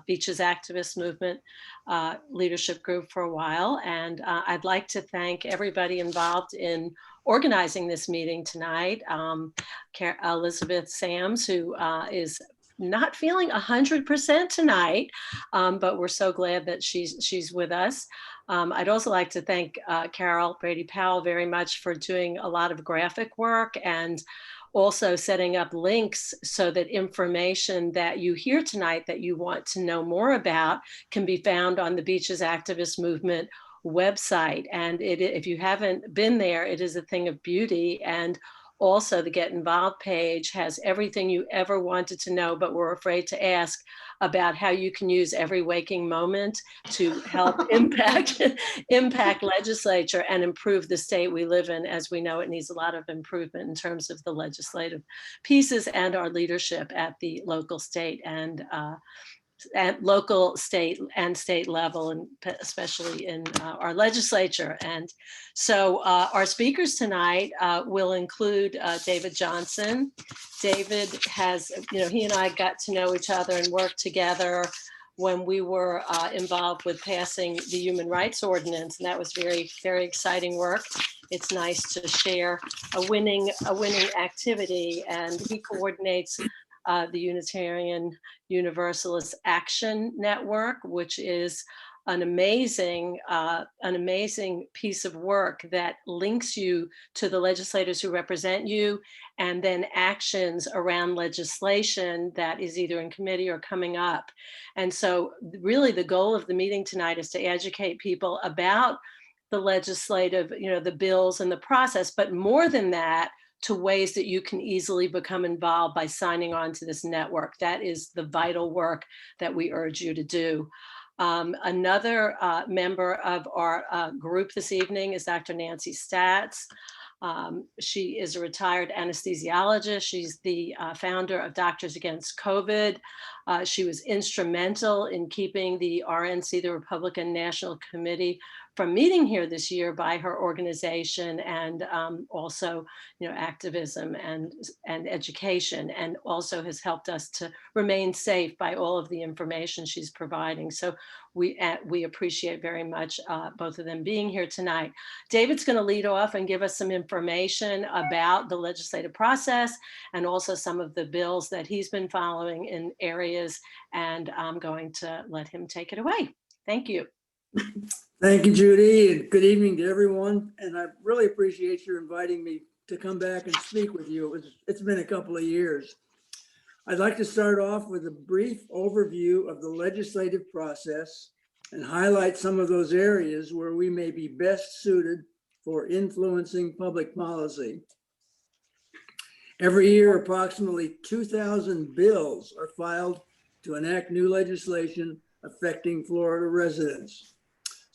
Beaches Activist Movement leadership group for a while. And I'd like to thank everybody involved in organizing this meeting tonight. Elizabeth Sams, who is not feeling 100% tonight, but we're so glad that she's with us. I'd also like to thank Carol Brady Powell very much for doing a lot of graphic work and also setting up links so that information that you hear tonight that you want to know more about can be found on the Beaches Activist Movement website. And if you haven't been there, it is a thing of beauty. And also the Get Involved page has everything you ever wanted to know, but were afraid to ask about how you can use every waking moment to help impact legislature and improve the state we live in. As we know, it needs a lot of improvement in terms of the legislative pieces and our leadership at the local, state, and state level, and especially in our legislature. And so our speakers tonight will include David Johnson. David has, he and I got to know each other and worked together when we were involved with passing the Human Rights Ordinance, and that was very, very exciting work. It's nice to share a winning activity, and he coordinates the Unitarian Universalist Action Network, which is an amazing piece of work that links you to the legislators who represent you, and then actions around legislation that is either in committee or coming up. And so really the goal of the meeting tonight is to educate people about the legislative, the bills and the process, but more than that, to ways that you can easily become involved by signing on to this network. That is the vital work that we urge you to do. Another member of our group this evening is Dr. Nancy Staats. She is a retired anesthesiologist. She's the founder of Doctors Against COVID. She was instrumental in keeping the RNC, the Republican National Committee, from meeting here this year by her organization, and also, activism and education, and also has helped us to remain safe by all of the information she's providing. So we appreciate very much both of them being here tonight. David's going to lead off and give us some information about the legislative process and also some of the bills that he's been following in areas, and I'm going to let him take it away. Thank you. Thank you, Judy, and good evening to everyone. And I really appreciate you inviting me to come back and speak with you. It's been a couple of years. I'd like to start off with a brief overview of the legislative process and highlight some of those areas where we may be best suited for influencing public policy. Every year, approximately 2,000 bills are filed to enact new legislation affecting Florida residents.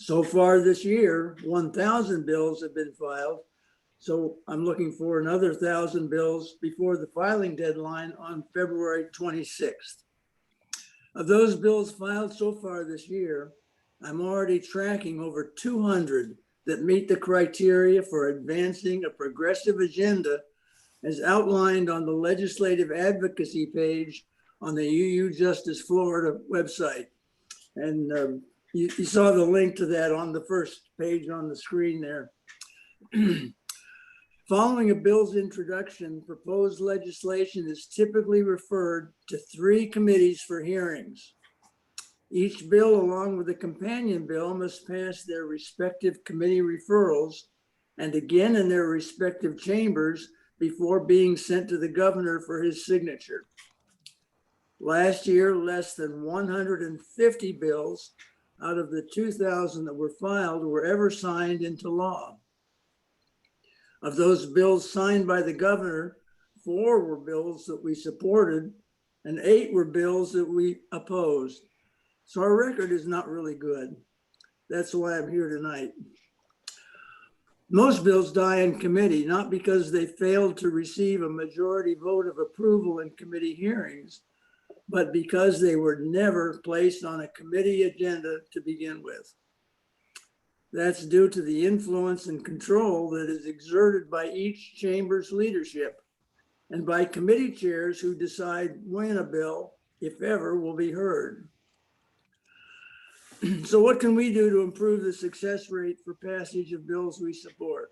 So far this year, 1,000 bills have been filed. So I'm looking for another 1,000 bills before the filing deadline on February 26th. Of those bills filed so far this year, I'm already tracking over 200 that meet the criteria for advancing a progressive agenda as outlined on the legislative advocacy page on the UU Justice Florida website. And you saw the link to that on the first page on the screen there. Following a bill's introduction, proposed legislation is typically referred to 3 committees for hearings. Each bill, along with a companion bill, must pass their respective committee referrals and again in their respective chambers before being sent to the governor for his signature. Last year, less than 150 bills out of the 2,000 that were filed were ever signed into law. Of those bills signed by the governor, 4 were bills that we supported and 8 were bills that we opposed. So our record is not really good. That's why I'm here tonight. Most bills die in committee, not because they failed to receive a majority vote of approval in committee hearings, but because they were never placed on a committee agenda to begin with. That's due to the influence and control that is exerted by each chamber's leadership and by committee chairs who decide when a bill, if ever, will be heard. So what can we do to improve the success rate for passage of bills we support?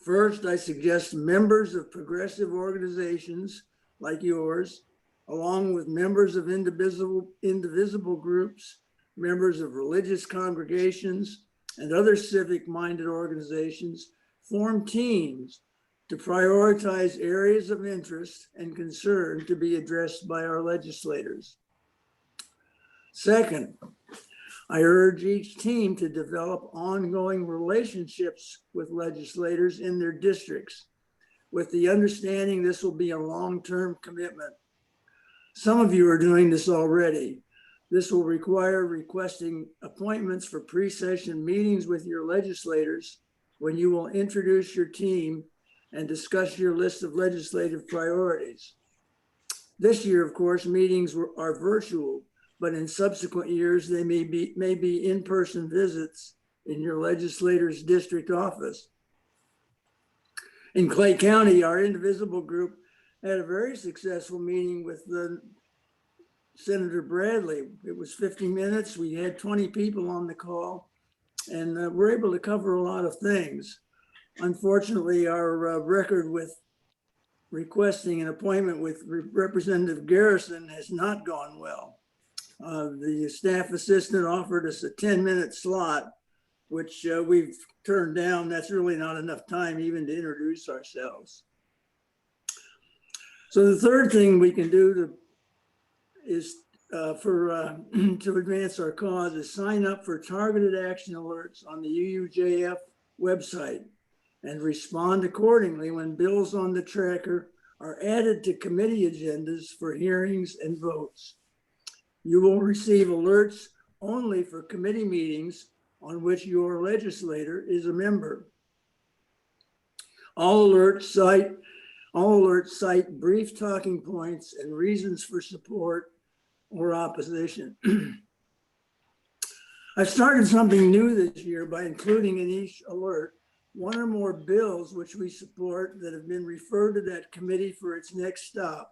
First, I suggest members of progressive organizations like yours, along with members of indivisible groups, members of religious congregations, and other civic-minded organizations, form teams to prioritize areas of interest and concern to be addressed by our legislators. Second, I urge each team to develop ongoing relationships with legislators in their districts, with the understanding this will be a long-term commitment. Some of you are doing this already. This will require requesting appointments for pre-session meetings with your legislators when you will introduce your team and discuss your list of legislative priorities. This year, of course, meetings are virtual, but in subsequent years, they may be in-person visits in your legislator's district office. In Clay County, our indivisible group had a very successful meeting with Senator Bradley. It was 50 minutes. We had 20 people on the call, and we're able to cover a lot of things. Unfortunately, our record with requesting an appointment with Representative Garrison has not gone well. The staff assistant offered us a 10-minute slot, which we've turned down. That's really not enough time even to introduce ourselves. So the third thing we can do to advance our cause is sign up for targeted action alerts on the UUJF website and respond accordingly when bills on the tracker are added to committee agendas for hearings and votes. You will receive alerts only for committee meetings on which your legislator is a member. All alerts cite brief talking points and reasons for support or opposition. I've started something new this year by including in each alert one or more bills which we support that have been referred to that committee for its next stop.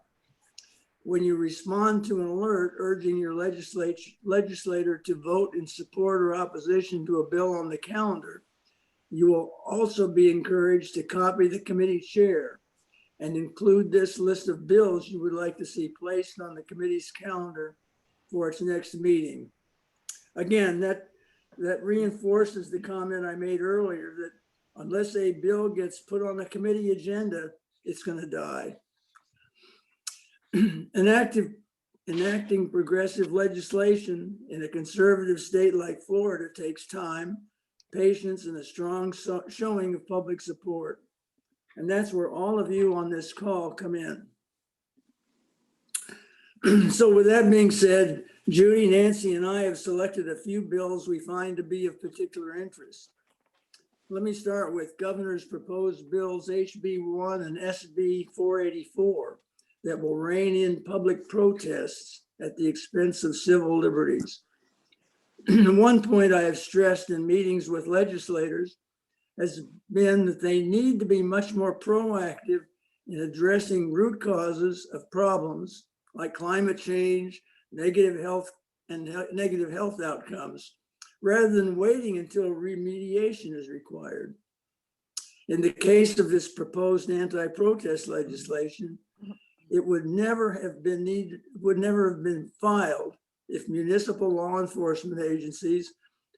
When you respond to an alert urging your legislator to vote in support or opposition to a bill on the calendar, you will also be encouraged to copy the committee chair and include this list of bills you would like to see placed on the committee's calendar for its next meeting. Again, that reinforces the comment I made earlier that unless a bill gets put on the committee agenda, it's going to die. Enacting progressive legislation in a conservative state like Florida takes time, patience, and a strong showing of public support. And that's where all of you on this call come in. So with that being said, Judy, Nancy, and I have selected a few bills we find to be of particular interest. Let me start with Governor's proposed bills HB 1 and SB 484 that will rein in public protests at the expense of civil liberties. One point I have stressed in meetings with legislators has been that they need to be much more proactive in addressing root causes of problems like climate change, negative health outcomes, rather than waiting until remediation is required. In the case of this proposed anti-protest legislation, it would never have been filed if municipal law enforcement agencies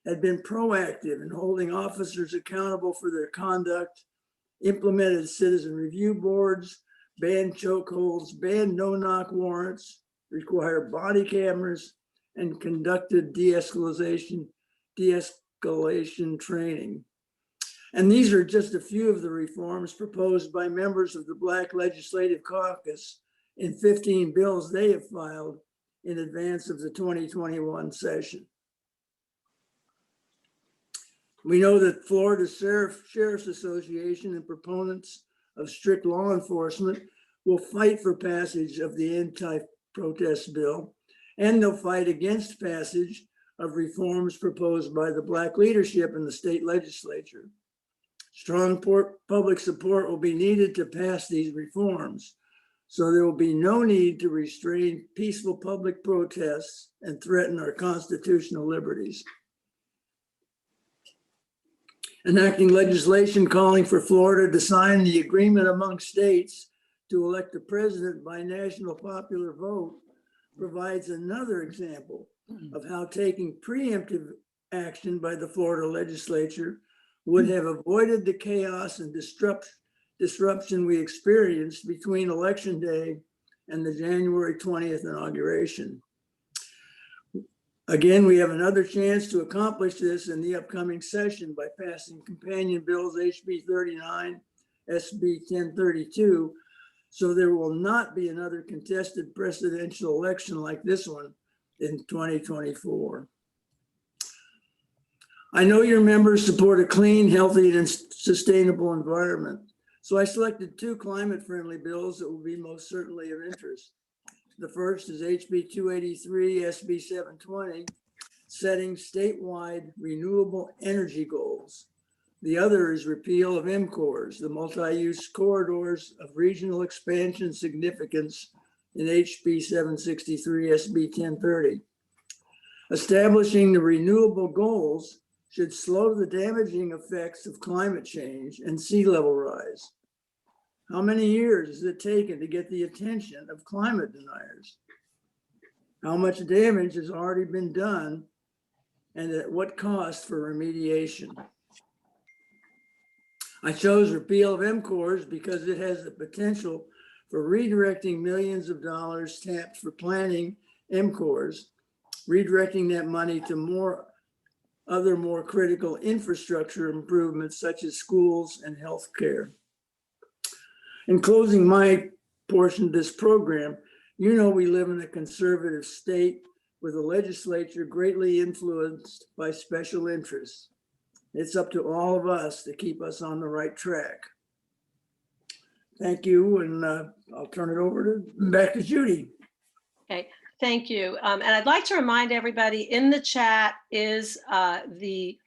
had been proactive in holding officers accountable for their conduct, implemented citizen review boards, banned chokeholds, banned no-knock warrants, required body cameras, and conducted de-escalation training. And these are just a few of the reforms proposed by members of the Black Legislative Caucus in 15 bills they have filed in advance of the 2021 session. We know that Florida Sheriff's Association and proponents of strict law enforcement will fight for passage of the anti-protest bill, and they'll fight against passage of reforms proposed by the Black leadership in the state legislature. Strong public support will be needed to pass these reforms. so there will be no need to restrain peaceful public protests and threaten our constitutional liberties. Enacting legislation calling for Florida to sign the agreement among states to elect a president by national popular vote provides another example of how taking preemptive action by the Florida Legislature would have avoided the chaos and disruption we experienced between Election Day and the January 20th inauguration. Again, we have another chance to accomplish this in the upcoming session by passing companion bills HB 39, SB 1032, so there will not be another contested presidential election like this one in 2024. I know your members support a clean, healthy, and sustainable environment, so I selected two climate-friendly bills that will be most certainly of interest. The first is HB 283, SB 720, setting statewide renewable energy goals. The other is repeal of MCORs, the multi-use corridors of regional expansion significance in HB 763, SB 1030. Establishing the renewable goals should slow the damaging effects of climate change and sea level rise. How many years has it taken to get the attention of climate deniers? How much damage has already been done, and at what cost for remediation? I chose repeal of MCORs because it has the potential for redirecting millions of dollars tapped for planning MCORs, redirecting that money to other more critical infrastructure improvements such as schools and healthcare. In closing my portion of this program, you know we live in a conservative state with a legislature greatly influenced by special interests. It's up to all of us to keep us on the right track. Thank you, and I'll turn it back to Judy. Okay, thank you. And I'd like to remind everybody in the chat is the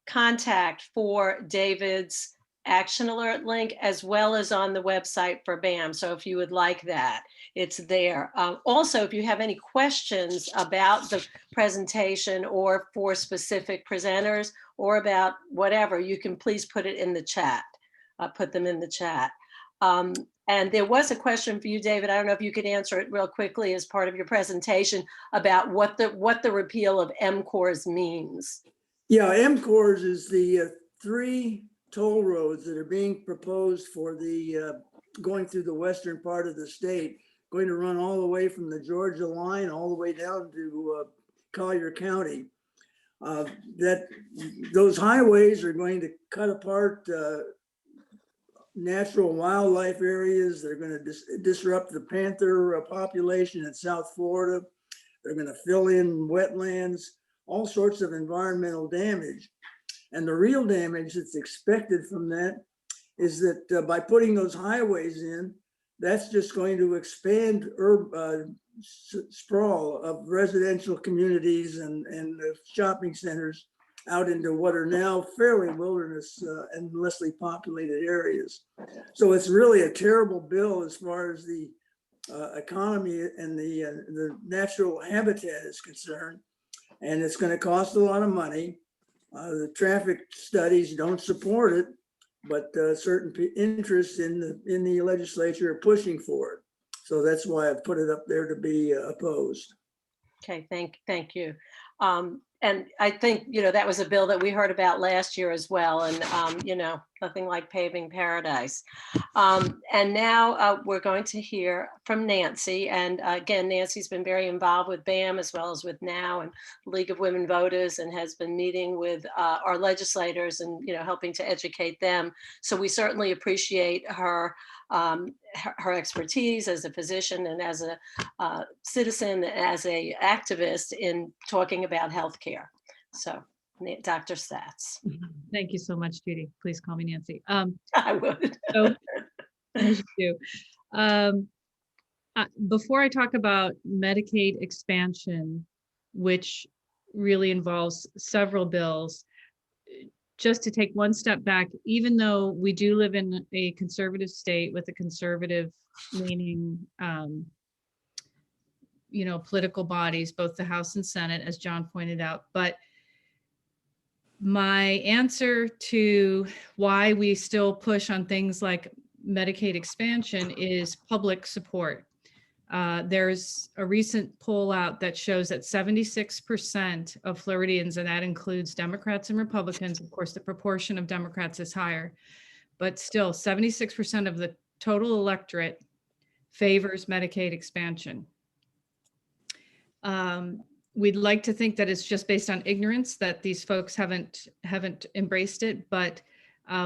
contact for David's action alert link, as well as on the website for BAM. So if you would like that, it's there. Also, if you have any questions about the presentation or for specific presenters or about whatever, you can please put it in the chat, put them in the chat. And there was a question for you, David. I don't know if you could answer it real quickly as part of your presentation about what the repeal of MCORs means. Yeah, MCORs is the 3 toll roads that are being proposed for the going through the western part of the state, going to run all the way from the Georgia line all the way down to Collier County. Those highways are going to cut apart natural wildlife areas. They're going to disrupt the panther population in South Florida. They're going to fill in wetlands, all sorts of environmental damage. And the real damage that's expected from that is that by putting those highways in, that's just going to expand sprawl of residential communities and shopping centers out into what are now fairly wilderness and lessly populated areas. So it's really a terrible bill as far as the economy and the natural habitat is concerned. And it's going to cost a lot of money. The traffic studies don't support it, but certain interests in the legislature are pushing for it. So that's why I put it up there to be opposed. Okay, thank you. And I think, that was a bill that we heard about last year as well. And, nothing like paving paradise. And now we're going to hear from Nancy. And again, Nancy's been very involved with BAM as well as with NOW and League of Women Voters, and has been meeting with our legislators and, helping to educate them. So we certainly appreciate her expertise as a physician and as a citizen, as a activist in talking about healthcare. So, Dr. Staats. Thank you so much, Judy. Please call me Nancy. I would. So, as you do. Before I talk about Medicaid expansion, which really involves several bills, just to take one step back, even though we do live in a conservative state with a conservative leaning, political bodies, both the House and Senate, as John pointed out. But my answer to why we still push on things like Medicaid expansion is public support. There's a recent poll out that shows that 76% of Floridians, and that includes Democrats and Republicans, of course, the proportion of Democrats is higher, but still 76% of the total electorate favors Medicaid expansion. We'd like to think that it's just based on ignorance, that these folks haven't embraced it, but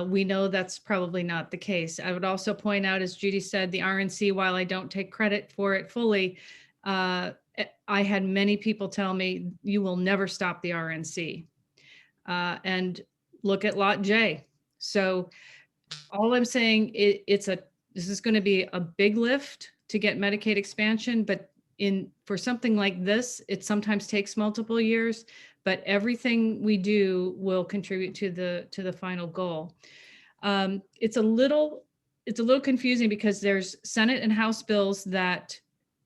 we know that's probably not the case. I would also point out, as Judy said, the RNC, while I don't take credit for it fully, I had many people tell me, you will never stop the RNC. And look at Lot J. So all I'm saying, this is going to be a big lift to get Medicaid expansion, but for something like this, it sometimes takes multiple years, but everything we do will contribute to the final goal. It's a little confusing because there's Senate and House bills that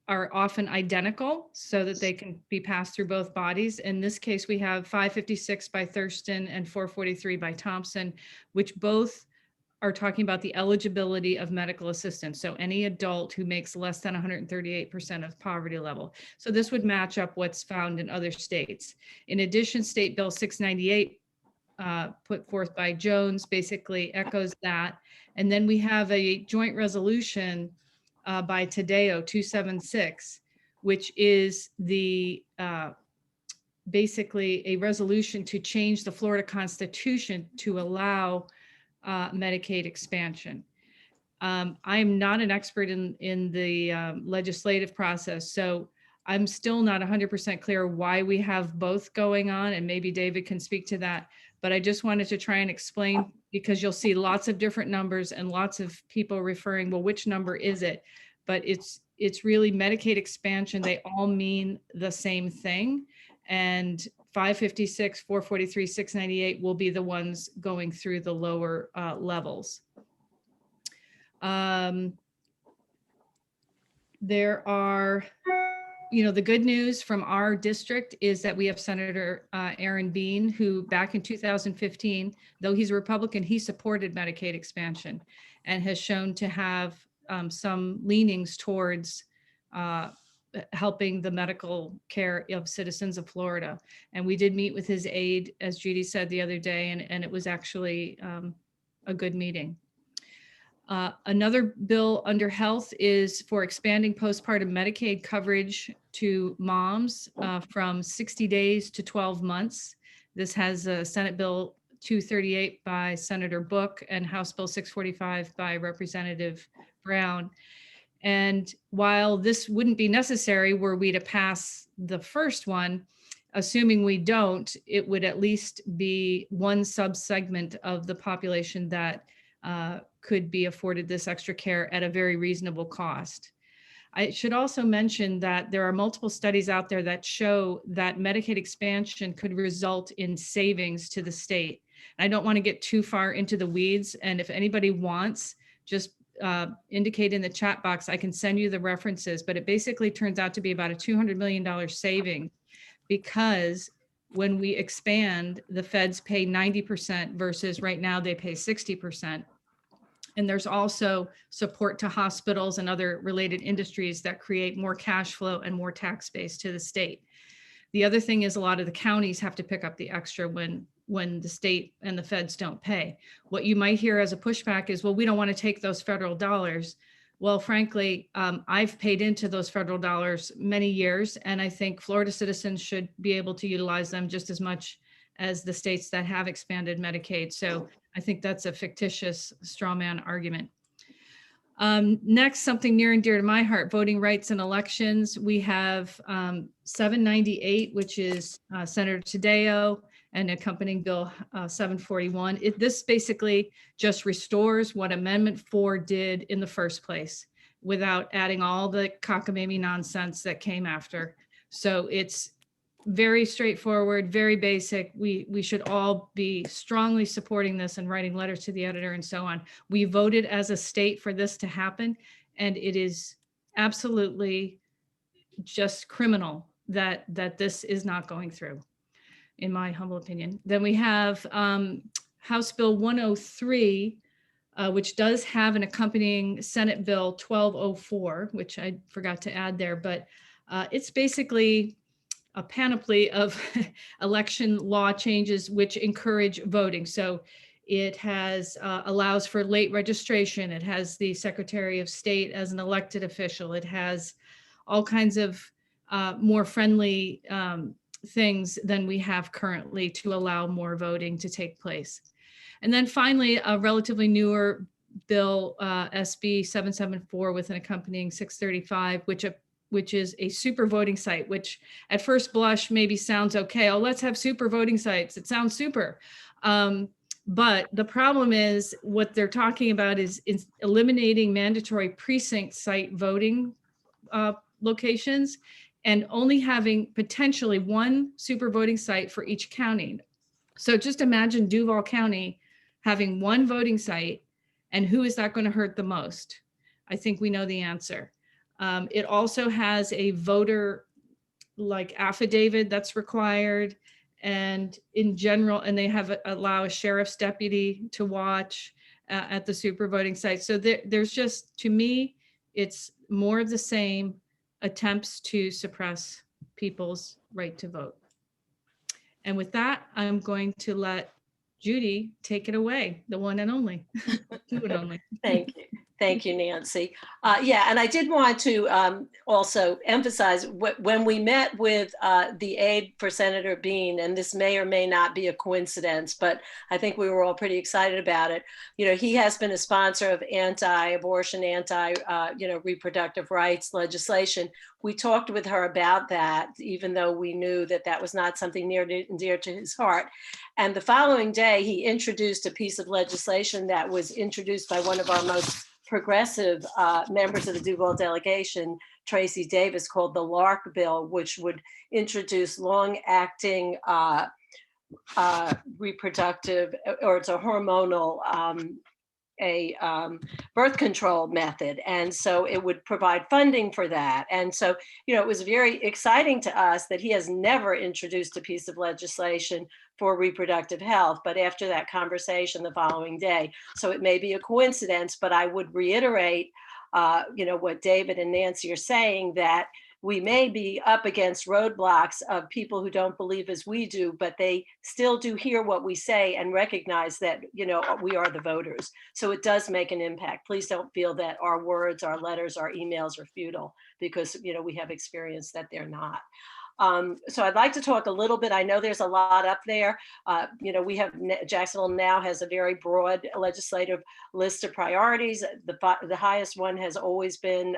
are often identical so that they can be passed through both bodies. In this case, we have 556 by Thurston and 443 by Thompson, which both are talking about the eligibility of medical assistance. So any adult who makes less than 138% of poverty level. So this would match up what's found in other states. In addition, State Bill 698 put forth by Jones basically echoes that. And then we have a joint resolution by Tadeo 276, which is the basically a resolution to change the Florida Constitution to allow Medicaid expansion. I am not an expert in the legislative process, so I'm still not 100% clear why we have both going on, and maybe David can speak to that. But I just wanted to try and explain, because you'll see lots of different numbers and lots of people referring, well, which number is it? But it's really Medicaid expansion. They all mean the same thing. And 556, 443, 698 will be the ones going through the lower levels. There are, the good news from our district is that we have Senator Aaron Bean, who back in 2015, though he's a Republican, he supported Medicaid expansion and has shown to have some leanings towards helping the medical care of citizens of Florida. And we did meet with his aide, as Judy said the other day, and it was actually a good meeting. Another bill under health is for expanding postpartum Medicaid coverage to moms from 60 days to 12 months. This has a Senate Bill 238 by Senator Book and House Bill 645 by Representative Brown. And while this wouldn't be necessary were we to pass the first one, assuming we don't, it would at least be one subsegment of the population that could be afforded this extra care at a very reasonable cost. I should also mention that there are multiple studies out there that show that Medicaid expansion could result in savings to the state. I don't want to get too far into the weeds, and if anybody wants, just indicate in the chat box, I can send you the references, but it basically turns out to be about a $200 million saving, because when we expand, the feds pay 90% versus right now they pay 60%. And there's also support to hospitals and other related industries that create more cash flow and more tax base to the state. The other thing is a lot of the counties have to pick up the extra when the state and the feds don't pay. What you might hear as a pushback is, well, we don't want to take those federal dollars. Well, frankly, I've paid into those federal dollars many years, and I think Florida citizens should be able to utilize them just as much as the states that have expanded Medicaid. So I think that's a fictitious straw man argument. Next, something near and dear to my heart, voting rights and elections. We have 798, which is Senator Tadeo, and accompanying Bill 741. This basically just restores what Amendment 4 did in the first place without adding all the cockamamie nonsense that came after. So it's very straightforward, very basic. We should all be strongly supporting this and writing letters to the editor and so on. We voted as a state for this to happen, and it is absolutely just criminal that this is not going through, in my humble opinion. Then we have House Bill 103, which does have an accompanying Senate Bill 1204, which I forgot to add there, but it's basically a panoply of election law changes which encourage voting. So it has allows for late registration. It has the Secretary of State as an elected official. It has all kinds of more friendly things than we have currently to allow more voting to take place. And then finally, a relatively newer bill, SB 774, with an accompanying 635, which is a super voting site, which at first blush maybe sounds okay. Oh, let's have super voting sites. It sounds super. But the problem is what they're talking about is eliminating mandatory precinct site voting locations and only having potentially one super voting site for each county. So just imagine Duval County having one voting site, and who is that going to hurt the most? I think we know the answer. It also has a voter like affidavit that's required, and in general, and they have allow a sheriff's deputy to watch at the super voting site. So there's just, to me, it's more of the same attempts to suppress people's right to vote. And with that, I'm going to let Judy take it away, the one and only. Do it only. Thank you. Thank you, Nancy. Yeah, and I did want to also emphasize when we met with the aide for Senator Bean, and this may or may not be a coincidence, but I think we were all pretty excited about it. You know, he has been a sponsor of anti-abortion, reproductive rights legislation. We talked with her about that, even though we knew that that was not something near and dear to his heart. And the following day, he introduced a piece of legislation that was introduced by one of our most progressive members of the Duval delegation, Tracy Davis, called the Lark Bill, which would introduce long-acting reproductive, or it's a hormonal birth control method. And so it would provide funding for that. And so, you know, it was very exciting to us that he has never introduced a piece of legislation for reproductive health, but after that conversation the following day. So it may be a coincidence, but I would reiterate, what David and Nancy are saying, that we may be up against roadblocks of people who don't believe as we do, but they still do hear what we say and recognize that, we are the voters. So it does make an impact. Please don't feel that our words, our letters, our emails are futile, because, we have experience that they're not. So I'd like to talk a little bit. I know there's a lot up there. We have Jacksonville now has a very broad legislative list of priorities. The highest one has always been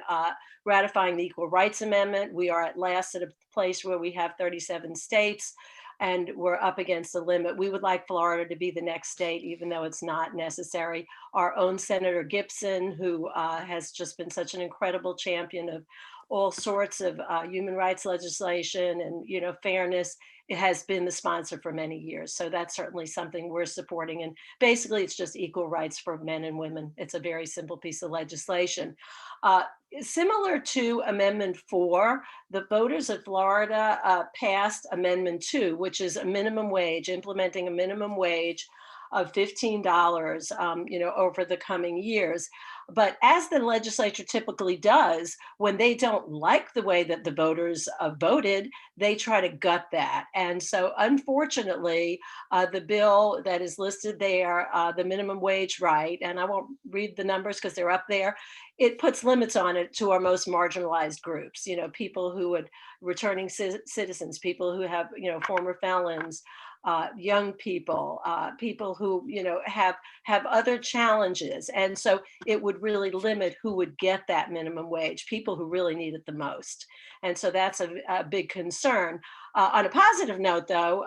ratifying the Equal Rights Amendment. We are at last at a place where we have 37 states, and we're up against the limit. We would like Florida to be the next state, even though it's not necessary. Our own Senator Gibson, who has just been such an incredible champion of all sorts of human rights legislation and, fairness, it has been the sponsor for many years. So that's certainly something we're supporting. And basically it's just equal rights for men and women. It's a very simple piece of legislation. Similar to Amendment 4, the voters of Florida passed Amendment 2, which is a minimum wage, implementing a minimum wage of $15, over the coming years. But as the legislature typically does, when they don't like the way that the voters voted, they try to gut that. And so unfortunately, the bill that is listed there, the minimum wage right, and I won't read the numbers because they're up there, it puts limits on it to our most marginalized groups, people who would returning citizens, people who have, former felons, young people, people who, have other challenges. And so it would really limit who would get that minimum wage, people who really need it the most. And so that's a big concern. On a positive note, though,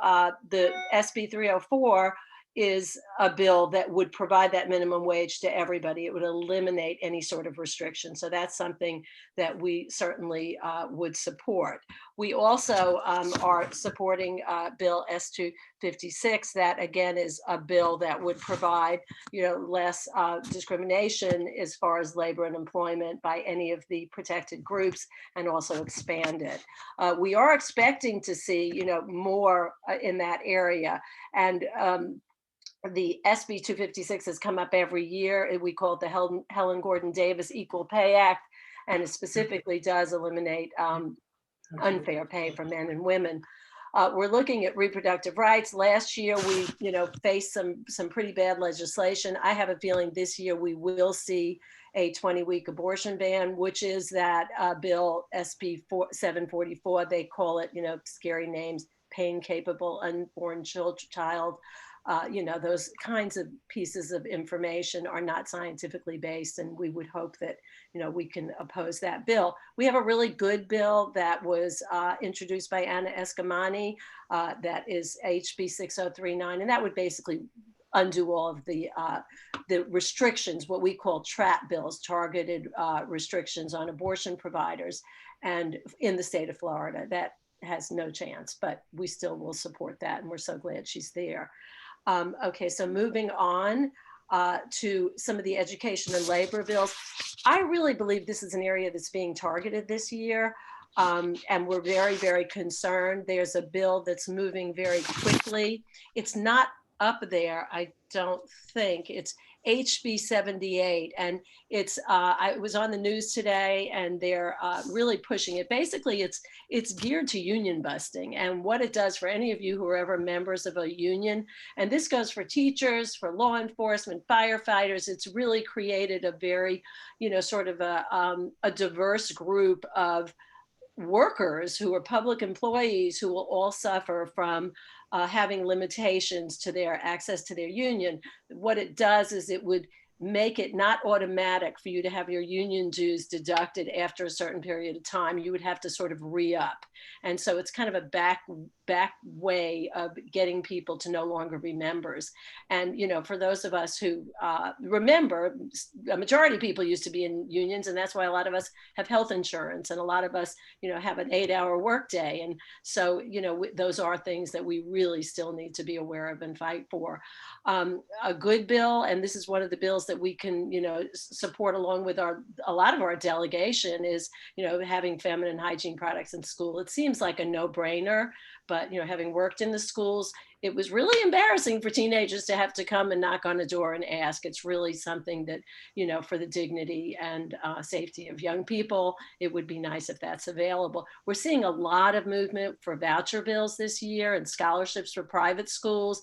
the SB 304 is a bill that would provide that minimum wage to everybody. It would eliminate any sort of restriction. So that's something that we certainly would support. We also are supporting Bill S256. That again is a bill that would provide, less discrimination as far as labor and employment by any of the protected groups, and also expand it. We are expecting to see, more in that area, and the SB 256 has come up every year. We call it the Helen Gordon Davis Equal Pay Act, and it specifically does eliminate unfair pay for men and women. We're looking at reproductive rights. Last year, we faced some pretty bad legislation. I have a feeling this year we will see a 20-week abortion ban, which is that bill SB 744. They call it, scary names, pain-capable unborn child. Those kinds of pieces of information are not scientifically based, and we would hope that, we can oppose that bill. We have a really good bill that was introduced by Anna Eskamani, that is HB 6039, and that would basically undo all of the restrictions, what we call trap bills, targeted restrictions on abortion providers, and in the state of Florida. That has no chance, but we still will support that, and we're so glad she's there. Okay, so moving on to some of the education and labor bills. I really believe this is an area that's being targeted this year, and we're very, very concerned. There's a bill that's moving very quickly. It's not up there, I don't think. It's HB 78, and I was on the news today, and they're really pushing it. Basically, it's geared to union busting, and what it does for any of you who are ever members of a union, and this goes for teachers, for law enforcement, firefighters. It's really created a very, sort of a diverse group of workers who are public employees who will all suffer from having limitations to their access to their union. What it does is it would make it not automatic for you to have your union dues deducted after a certain period of time. You would have to sort of re-up. And so it's kind of a back way of getting people to no longer be members. And, for those of us who remember, a majority of people used to be in unions, and that's why a lot of us have health insurance, and a lot of us, have an 8-hour workday. And so, those are things that we really still need to be aware of and fight for. A good bill, and this is one of the bills that we can, support along with a lot of our delegation, is, having feminine hygiene products in school. It seems like a no-brainer, but having worked in the schools, it was really embarrassing for teenagers to have to come and knock on a door and ask. It's really something that, for the dignity and safety of young people, it would be nice if that's available. We're seeing a lot of movement for voucher bills this year and scholarships for private schools.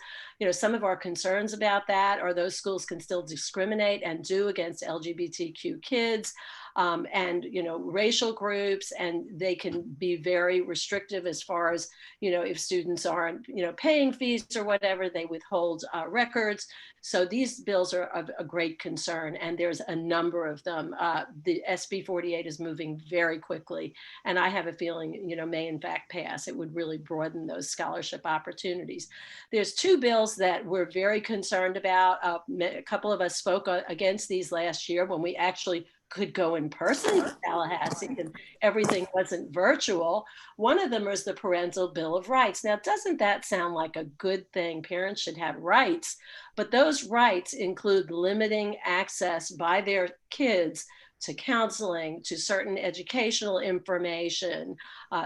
Some of our concerns about that are those schools can still discriminate and do against LGBTQ kids. And racial groups, and they can be very restrictive as far as if students aren't paying fees or whatever, they withhold records. So these bills are of a great concern, and there's a number of them. The SB 48 is moving very quickly, and I have a feeling may in fact pass. It would really broaden those scholarship opportunities. There's two bills that we're very concerned about. A couple of us spoke against these last year when we actually could go in person to Tallahassee and everything wasn't virtual. One of them is the Parental Bill of Rights. Now, doesn't that sound like a good thing? Parents should have rights, but those rights include limiting access by their kids to counseling, to certain educational information,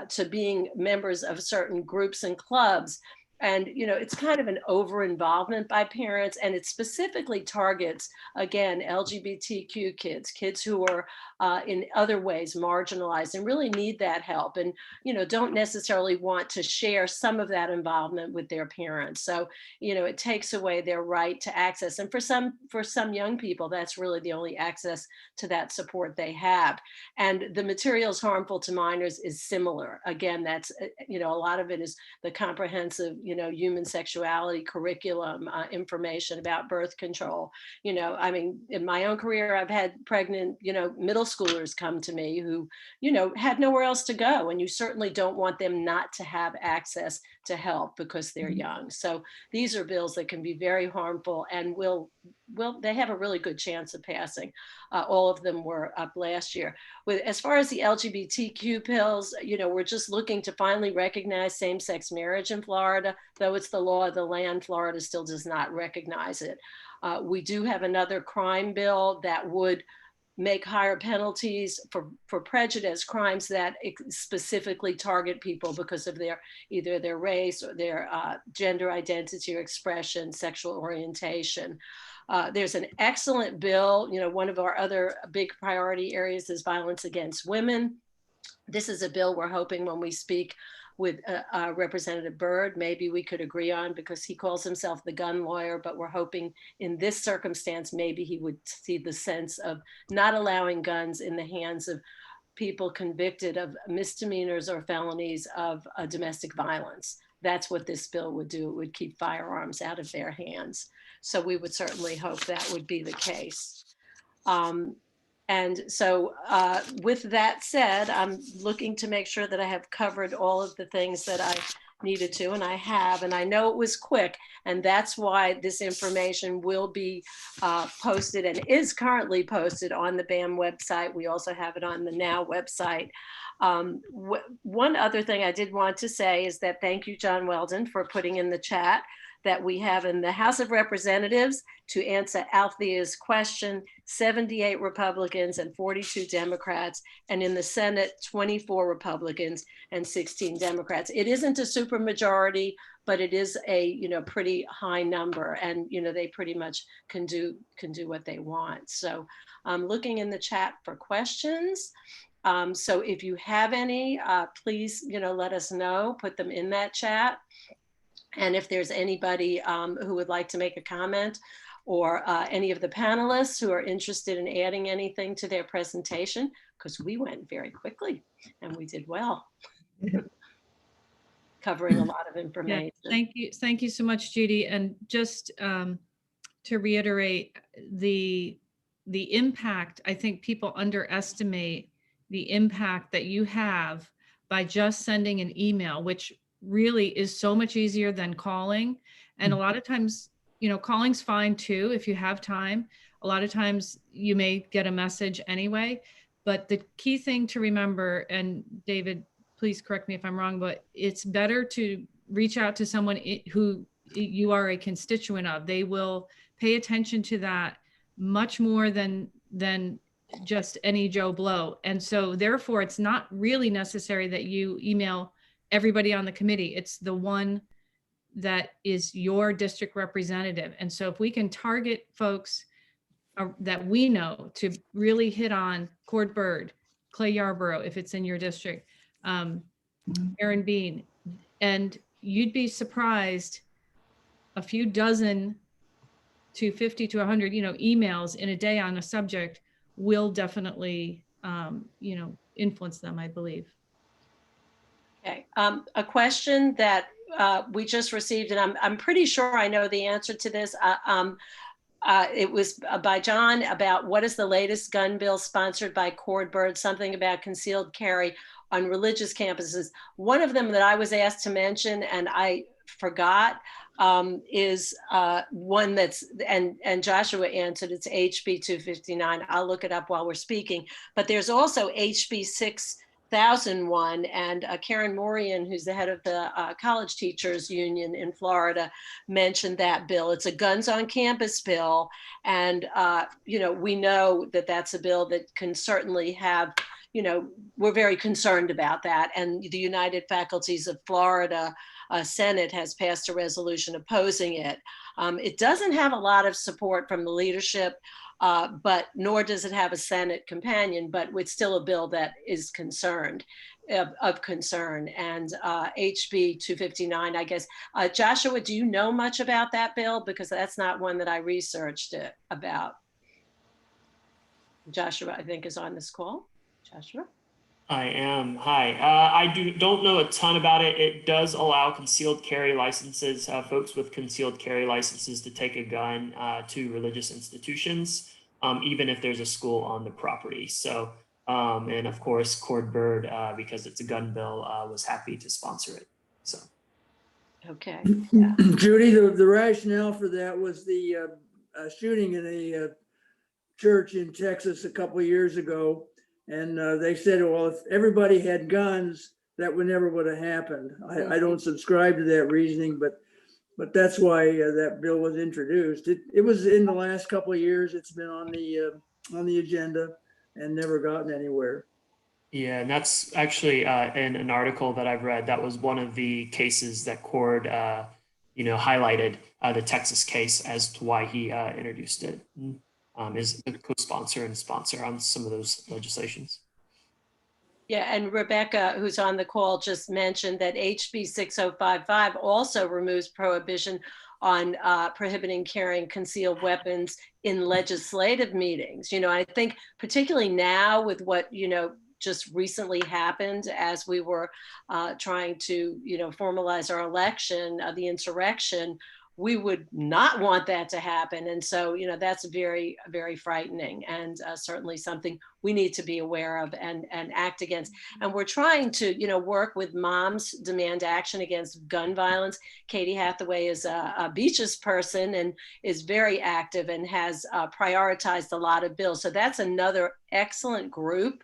to being members of certain groups and clubs. And, it's kind of an over-involvement by parents, and it specifically targets, again, LGBTQ kids who are in other ways marginalized and really need that help, and, don't necessarily want to share some of that involvement with their parents. So, it takes away their right to access. And for some young people, that's really the only access to that support they have. And the materials harmful to minors is similar. Again, that's, a lot of it is the comprehensive, human sexuality curriculum, information about birth control. I mean, in my own career, I've had pregnant, middle schoolers come to me who, had nowhere else to go. And you certainly don't want them not to have access to help because they're young. So these are bills that can be very harmful and they have a really good chance of passing. All of them were up last year. As far as the LGBTQ bills, we're just looking to finally recognize same-sex marriage in Florida. Though it's the law of the land, Florida still does not recognize it. We do have another crime bill that would make higher penalties for prejudice crimes that specifically target people because of either their race or their gender identity or expression, sexual orientation. There's an excellent bill. One of our other big priority areas is violence against women. This is a bill we're hoping when we speak with Representative Byrd, maybe we could agree on, because he calls himself the gun lawyer, but we're hoping in this circumstance, maybe he would see the sense of not allowing guns in the hands of people convicted of misdemeanors or felonies of domestic violence. That's what this bill would do. It would keep firearms out of their hands. So we would certainly hope that would be the case. And so with that said, I'm looking to make sure that I have covered all of the things that I needed to, and I have, and I know it was quick, and that's why this information will be posted and is currently posted on the BAM website. We also have it on the NOW website. One other thing I did want to say is that thank you, John Weldon, for putting in the chat that we have in the House of Representatives to answer Althea's question, 78 Republicans and 42 Democrats, and in the Senate, 24 Republicans and 16 Democrats. It isn't a supermajority, but it is a pretty high number, and they pretty much can do what they want. So I'm looking in the chat for questions. So if you have any, please let us know, put them in that chat. And if there's anybody who would like to make a comment, or any of the panelists who are interested in adding anything to their presentation, because we went very quickly and we did well, covering a lot of information. Yeah, thank you so much, Judy. And just to reiterate, the impact, I think people underestimate the impact that you have by just sending an email, which really is so much easier than calling. And a lot of times, calling's fine too, if you have time. A lot of times you may get a message anyway, but the key thing to remember, and David, please correct me if I'm wrong, but it's better to reach out to someone who you are a constituent of. They will pay attention to that much more than just any Joe Blow. And so therefore it's not really necessary that you email everybody on the committee. It's the one that is your district representative. And so if we can target folks that we know to really hit on Cord Bird, Clay Yarborough, if it's in your district, Aaron Bean, and you'd be surprised, a few dozen to 50 to 100, emails in a day on a subject will definitely, influence them, I believe. Okay, a question that we just received, and I'm pretty sure I know the answer to this. It was by John about what is the latest gun bill sponsored by Cord Bird, something about concealed carry on religious campuses. One of them that I was asked to mention and I forgot is one that's, and Joshua answered, it's HB 259. I'll look it up while we're speaking, but there's also HB 6001, and Karen Morian, who's the head of the College Teachers Union in Florida, mentioned that bill. It's a guns on campus bill. And, we know that that's a bill that can certainly have, we're very concerned about that. And the United Faculties of Florida Senate has passed a resolution opposing it. It doesn't have a lot of support from the leadership, but nor does it have a Senate companion, but it's still a bill that is of concern. And HB 259, I guess. Joshua, do you know much about that bill? Because that's not one that I researched about. Joshua, I think, is on this call. Joshua? I am. Hi. I don't know a ton about it. It does allow concealed carry licenses, folks with concealed carry licenses to take a gun to religious institutions, even if there's a school on the property. So, and of course, Cord Bird, because it's a gun bill, was happy to sponsor it. So. Okay. Yeah. Judy, the rationale for that was the shooting in a church in Texas a couple of years ago. And they said, well, if everybody had guns, that never would have happened. I don't subscribe to that reasoning, but that's why that bill was introduced. It was in the last couple of years. It's been on the agenda and never gotten anywhere. Yeah, and that's actually in an article that I've read. That was one of the cases that Cord, highlighted the Texas case as to why he introduced it. Is a co-sponsor and sponsor on some of those legislations. Yeah, and Rebecca, who's on the call, just mentioned that HB 6055 also removes prohibition on prohibiting carrying concealed weapons in legislative meetings. I think particularly now with what, just recently happened as we were trying to, formalize our election, the insurrection, we would not want that to happen. And so, that's very, very frightening and certainly something we need to be aware of and act against. And we're trying to, work with Moms Demand Action Against Gun Violence. Katie Hathaway is a Beaches person and is very active and has prioritized a lot of bills. So that's another excellent group.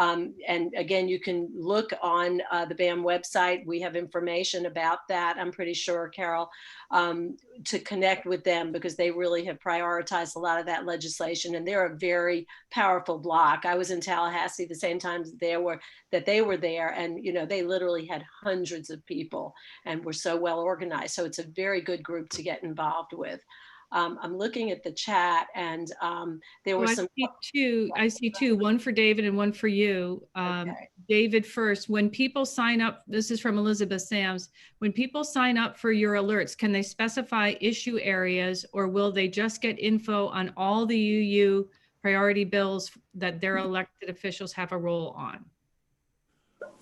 And again, you can look on the BAM website. We have information about that, I'm pretty sure, Carol, to connect with them because they really have prioritized a lot of that legislation and they're a very powerful bloc. I was in Tallahassee the same time they were there and, they literally had hundreds of people and were so well organized. So it's a very good group to get involved with. I'm looking at the chat and there were some. I see two, one for David and one for you. Okay. David first, when people sign up, this is from Elizabeth Sams, when people sign up for your alerts, can they specify issue areas or will they just get info on all the UU priority bills that their elected officials have a role on?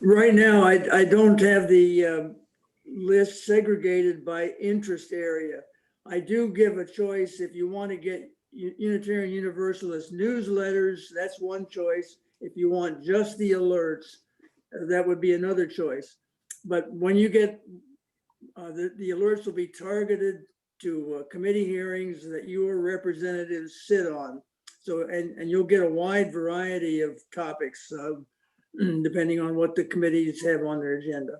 Right now, I don't have the list segregated by interest area. I do give a choice if you want to get Unitarian Universalist newsletters, that's one choice. If you want just the alerts, that would be another choice. But when you get, the alerts will be targeted to committee hearings that your representatives sit on. So, and you'll get a wide variety of topics depending on what the committees have on their agenda.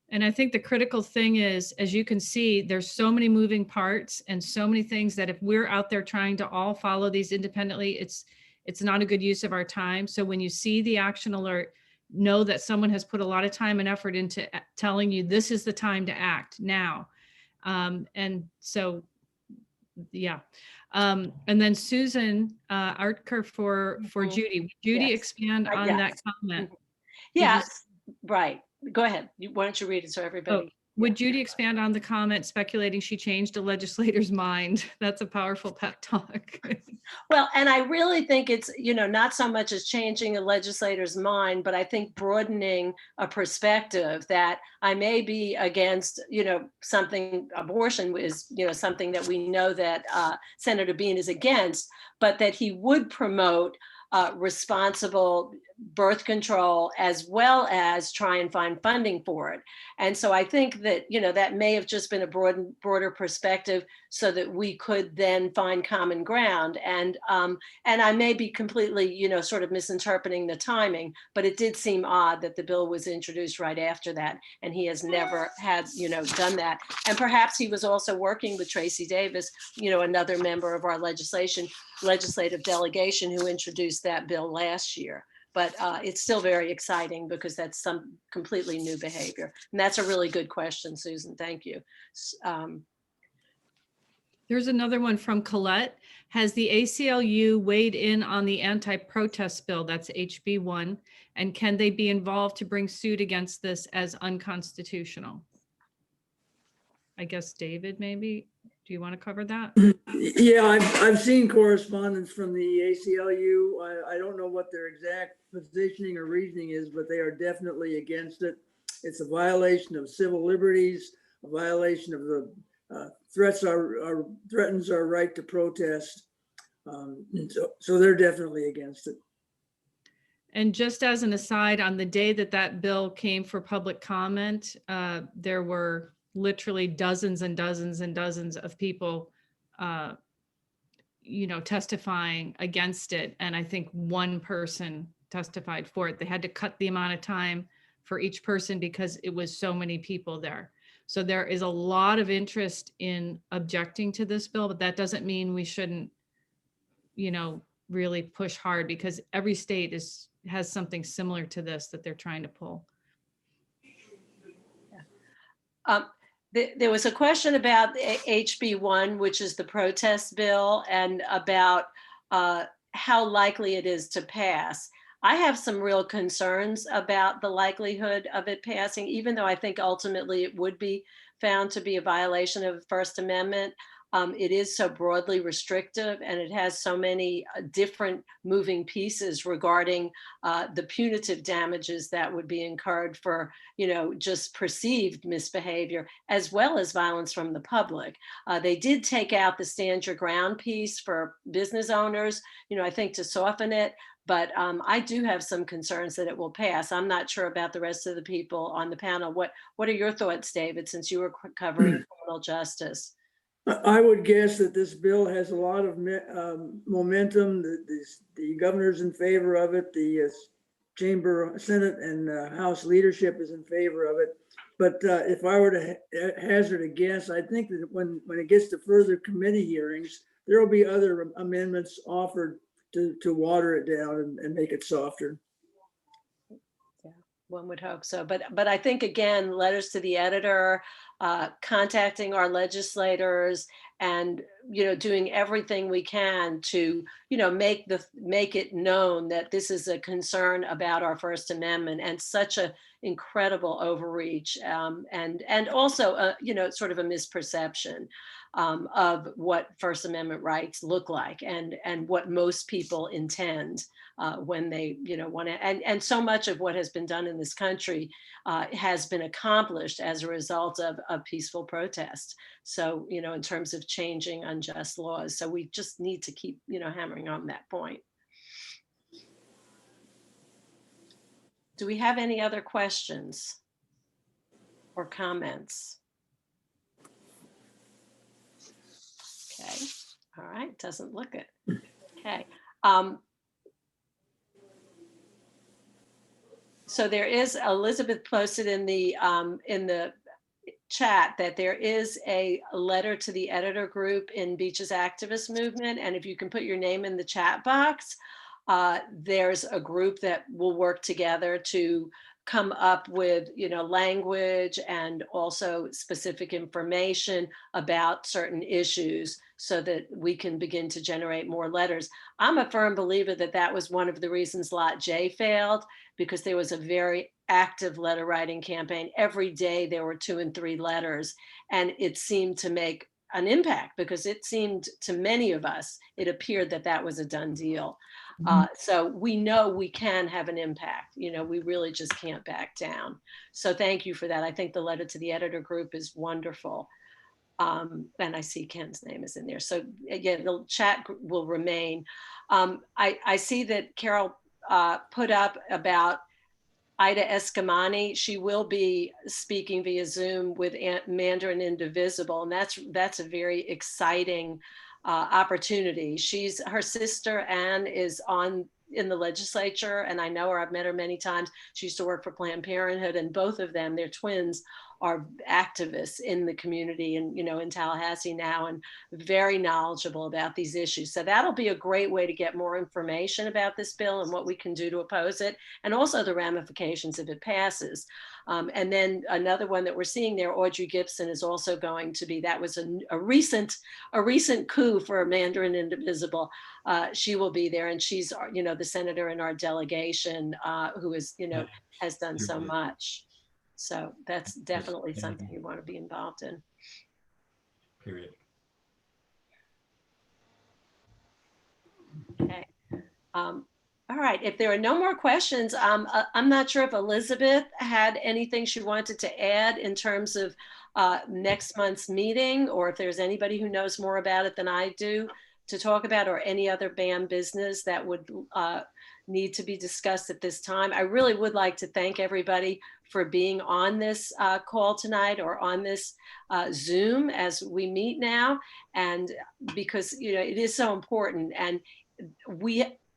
And I think the critical thing is, as you can see, there's so many moving parts and so many things that if we're out there trying to all follow these independently, it's not a good use of our time. So when you see the action alert, know that someone has put a lot of time and effort into telling you this is the time to act now. And so, yeah. And then Susan Artker for Judy. Would Judy Yes. expand on Yes. that comment? Yes, right. Go ahead. Why don't you read it so everybody. Would Judy expand on the comment speculating she changed a legislator's mind? That's a powerful pep talk. Well, and I really think it's, not so much as changing a legislator's mind, but I think broadening a perspective that I may be against, something, abortion is, something that we know that Senator Bean is against, but that he would promote responsible birth control as well as try and find funding for it. And so I think that, that may have just been a broader perspective so that we could then find common ground. And I may be completely, sort of misinterpreting the timing, but it did seem odd that the bill was introduced right after that. And he has never had, done that. And perhaps he was also working with Tracy Davis, another member of our legislative delegation who introduced that bill last year. But it's still very exciting because that's some completely new behavior. And that's a really good question, Susan. Thank you. There's another one from Colette. Has the ACLU weighed in on the anti-protest bill? That's HB 1. And can they be involved to bring suit against this as unconstitutional? I guess, David, maybe, do you want to cover that? Yeah, I've seen correspondence from the ACLU. I don't know what their exact positioning or reasoning is, but they are definitely against it. It's a violation of civil liberties, a violation of the threatens our right to protest. So they're definitely against it. And just as an aside, on the day that that bill came for public comment, there were literally dozens and dozens and dozens of people, testifying against it. And I think one person testified for it. They had to cut the amount of time for each person because it was so many people there. So there is a lot of interest in objecting to this bill, but that doesn't mean we shouldn't, really push hard, because every state has something similar to this that they're trying to pull. There was a question about HB1, which is the protest bill, and about how likely it is to pass. I have some real concerns about the likelihood of it passing, even though I think ultimately it would be found to be a violation of the First Amendment. It is so broadly restrictive, and it has so many different moving pieces regarding the punitive damages that would be incurred for, just perceived misbehavior, as well as violence from the public. They did take out the stand your ground piece for business owners, I think to soften it. But I do have some concerns that it will pass. I'm not sure about the rest of the people on the panel. What are your thoughts, David, since you were covering criminal justice? I would guess that this bill has a lot of momentum. The governor's in favor of it. The chamber, Senate, and House leadership is in favor of it. But if I were to hazard a guess, I think that when it gets to further committee hearings, there will be other amendments offered to water it down and make it softer. Yeah, one would hope so. But I think, again, letters to the editor, contacting our legislators, and doing everything we can to make it known that this is a concern about our First Amendment, and such a incredible overreach, and also sort of a misperception of what First Amendment rights look like, and what most people intend when they want to, and so much of what has been done in this country has been accomplished as a result of peaceful protest. So in terms of changing unjust laws, so we just need to keep hammering on that point. Do we have any other questions or comments? Okay, all right, doesn't look it. Okay. So there is, Elizabeth posted in the chat that there is a letter to the editor group in Beach's activist movement, and if you can put your name in the chat box, there's a group that will work together to come up with language and also specific information about certain issues, so that we can begin to generate more letters. I'm a firm believer that that was one of the reasons Lot J failed, because there was a very active letter writing campaign. Every day there were 2 and 3 letters, and it seemed to make an impact, because it seemed to many of us, it appeared that that was a done deal. So we know we can have an impact. We really just can't back down. So thank you for that. I think the letter to the editor group is wonderful. And I see Ken's name is in there. So again, the chat will remain. I see that Carol put up about Ida Eskamani. She will be speaking via Zoom with Mandarin Indivisible, and that's a very exciting opportunity. Her sister Anne is in the legislature, and I know her. I've met her many times. She used to work for Planned Parenthood, and both of them, they're twins, are activists in the community and in Tallahassee now, and very knowledgeable about these issues. So that'll be a great way to get more information about this bill and what we can do to oppose it, and also the ramifications if it passes. And then another one that we're seeing there, Audrey Gibson is also going to be, that was a recent coup for Mandarin Indivisible. She will be there, and she's the senator in our delegation who is has done so much. So that's definitely Yes, something you want to be involved in. period. Okay. All right. If there are no more questions, I'm not sure if Elizabeth had anything she wanted to add in terms of next month's meeting, or if there's anybody who knows more about it than I do to talk about, or any other BAM business that would need to be discussed at this time. I really would like to thank everybody for being on this call tonight, or on this Zoom as we meet now. And because, you know, it is so important. And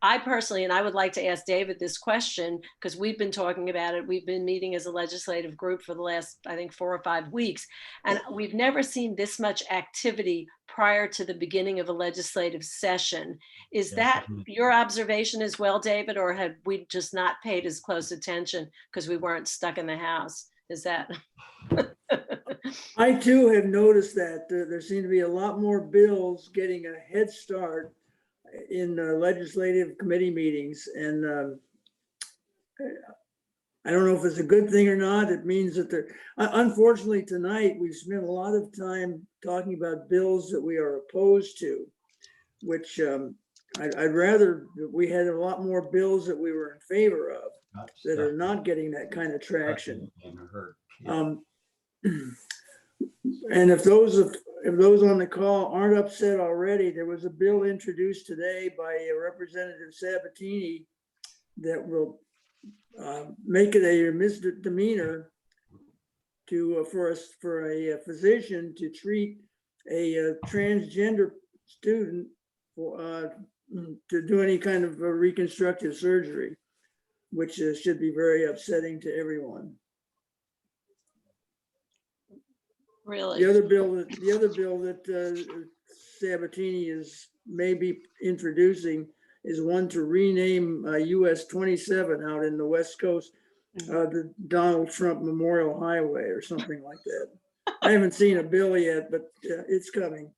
I personally, and I would like to ask David this question, because we've been talking about it. We've been meeting as a legislative group for the last, I think, 4 or 5 weeks. And we've never seen this much activity prior to the beginning of a legislative session. Is that your observation as well, David, or have we just not paid as close attention because we weren't stuck in the house? Is that? I too have noticed that there seem to be a lot more bills getting a head start in legislative committee meetings. And I don't know if it's a good thing or not. It means that unfortunately tonight, we've spent a lot of time talking about bills that we are opposed to, which I'd rather we had a lot more bills that we were in favor of that are not getting that kind of traction. And if those on the call aren't upset already, there was a bill introduced today by Representative Sabatini that will make it a misdemeanor for a physician to treat a transgender student to do any kind of reconstructive surgery, which should be very upsetting to everyone. Really? The other bill that Sabatini is maybe introducing is one to rename US 27 out in the West Coast, the Donald Trump Memorial Highway or something like that. I haven't seen a bill yet, but it's coming.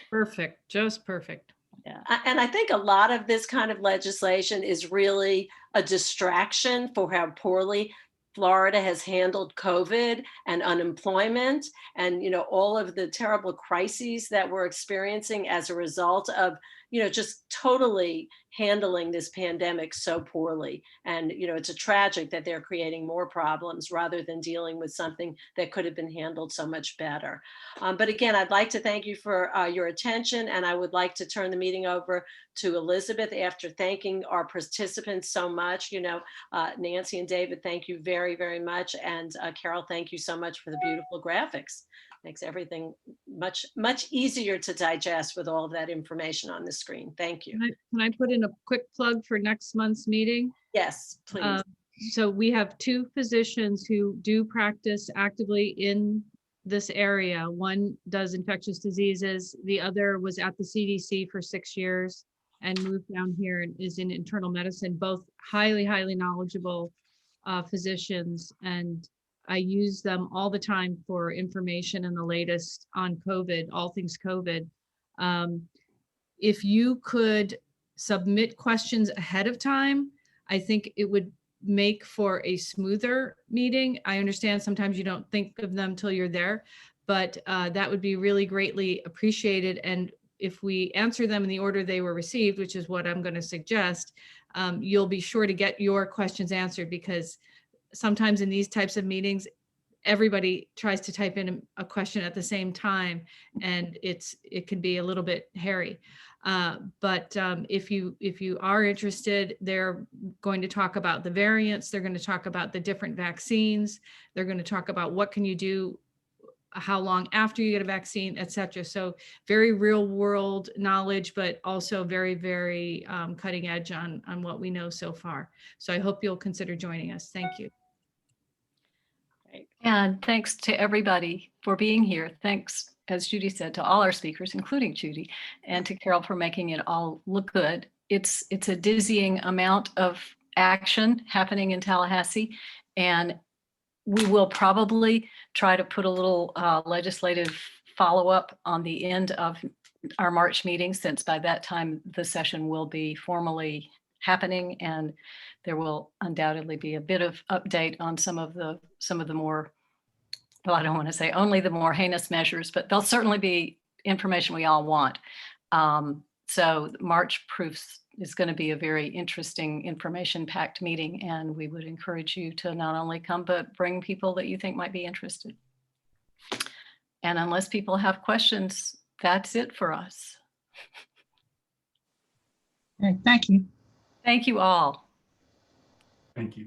Perfect, just perfect. Yeah. And I think a lot of this kind of legislation is really a distraction for how poorly Florida has handled COVID and unemployment, and, you know, all of the terrible crises that we're experiencing as a result of, you know, just totally handling this pandemic so poorly. And, you know, it's a tragic that they're creating more problems rather than dealing with something that could have been handled so much better. But again, I'd like to thank you for your attention, and I would like to turn the meeting over to Elizabeth after thanking our participants so much. You know, Nancy and David, thank you very, very much. And Carol, thank you so much for the beautiful graphics. Makes everything much, much easier to digest with all of that information on the screen. Thank you. Can I put in a quick plug for next month's meeting? Yes, please. So we have 2 physicians who do practice actively in this area. One does infectious diseases. The other was at the CDC for 6 years and moved down here and is in internal medicine, both highly, highly knowledgeable physicians. And I use them all the time for information and the latest on COVID, all things COVID. If you could submit questions ahead of time, I think it would make for a smoother meeting. I understand sometimes you don't think of them till you're there, but that would be really greatly appreciated. And if we answer them in the order they were received, which is what I'm going to suggest, you'll be sure to get your questions answered, because sometimes in these types of meetings, everybody tries to type in a question at the same time, and it can be a little bit hairy. But if you are interested, they're going to talk about the variants. They're going to talk about the different vaccines. They're going to talk about what can you do, how long after you get a vaccine, et cetera. So very real world knowledge, but also very, very cutting edge on what we know so far. So I hope you'll consider joining us. Thank you. And thanks to everybody for being here. Thanks, as Judy said, to all our speakers, including Judy, and to Carol for making it all look good. It's a dizzying amount of action happening in Tallahassee, and we will probably try to put a little legislative follow-up on the end of our March meeting, since by that time the session will be formally happening, and there will undoubtedly be a bit of update on some of the some of the more, well, I don't want to say only the more heinous measures, but there'll certainly be information we all want. So March proofs is going to be a very interesting information-packed meeting, and we would encourage you to not only come, but bring people that you think might be interested. And unless people have questions, that's it for us. Okay, thank you. Thank you all. Thank you.